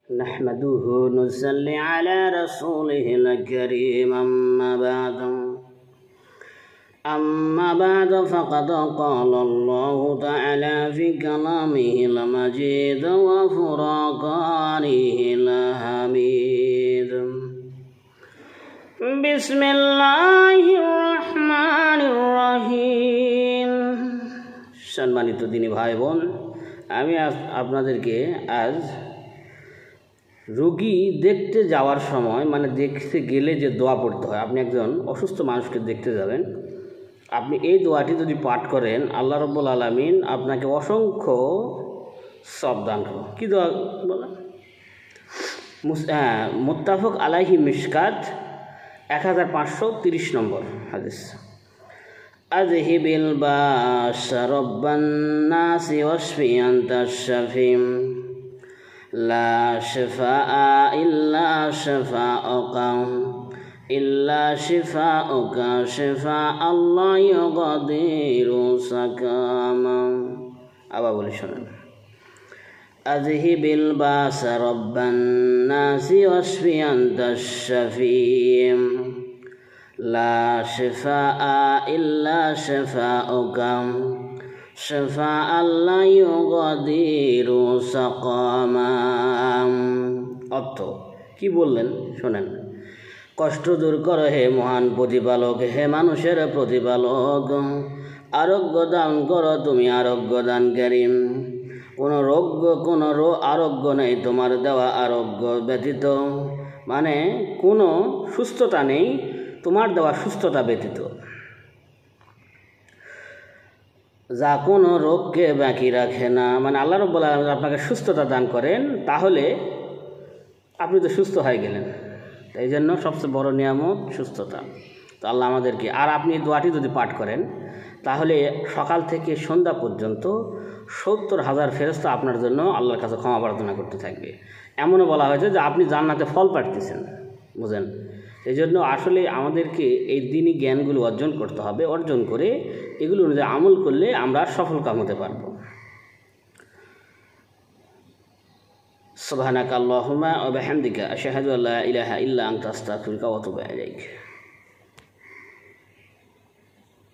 نحمده ونصلي على رسوله الكريم أما بعد فقد قال الله تعالى في كلامه المجيد وفرقانه الحميد بسم الله الرحمن الرحيم। সম্মানিত দিনী ভাই বোন, আমি আপনাদেরকে আজ রোগী দেখতে যাওয়ার সময় দেখতে গেলে যে দোয়া পড়তে হয়, আপনি একজন অসুস্থ মানুষকে দেখতে যাবেন, আপনি এই দোয়াটি যদি পাঠ করেন আল্লাহ রাব্বুল আলামিন আপনাকে অসংখ্য সওয়াব দান করবেন। কী দোয়া বলেন? মুত্তাফাক আলাইহি মিশকাত 1530 নম্বর হাদিস। আযহিবিল বা'সা রাব্বান নাসি ওয়াশফি আনতাশ শাফিম লা শিফাআ ইল্লা শিফাউকা ইল্লা শিফাউকা শিফাআল্লাহ ইউগাদিরু সাকামা। আবার বলি শোনেন। আযহিবিল বা'সা রাব্বান নাসি ওয়াশফি আনতাশ শাফিম লা শিফাআ ইল্লা শিফাউকা শিফাআল্লাহ ইউগাদিরু সাকামা। অর্থ কি বললেন শোনেন। কষ্ট দূর করো হে মহান প্রতিপালক, হে মানুষের প্রতিপালক, আরোগ্য দান করো তুমি আরোগ্য দানকারী। কোনো আরোগ্য নেই তোমার দেওয়া আরোগ্য ব্যতীত, কোনো সুস্থতা নেই তোমার দেওয়া সুস্থতা ব্যতীত। যা কোনো রোগকে বাকি রাখে না, আল্লাহ রাব্বুল আলামিন আপনাকে সুস্থতা দান করেন, তাহলে আপনি তো সুস্থ হয়ে গেলেন। এই জন্য সবচেয়ে বড় নিয়ামত সুস্থতা। তো আল্লাহ আমাদেরকে, আর আপনি এই দোয়াটি যদি পাঠ করেন তাহলে সকাল থেকে সন্ধ্যা পর্যন্ত 70,000 ফেরেশতা আপনার জন্য আল্লাহর কাছে ক্ষমা প্রার্থনা করতে থাকবে। এমনও বলা হয়েছে যে আপনি জান্নাতে ফল পাড়তেছেন, বুঝেন। এই জন্য আসলে আমাদেরকে এই দ্বীনি জ্ঞানগুলো অর্জন করতে হবে। অর্জন করে এগুলো অনুযায়ী আমল করলে আমরা সফল কাম হতে পারবো। সুবহানাকা আল্লাহুম্মা ওয়া বিহামদিকা আশহাদু আল্লা ইলাহা ইল্লা আনতা আস্তাগফিরুকা ওয়া আতুবু ইলাইক।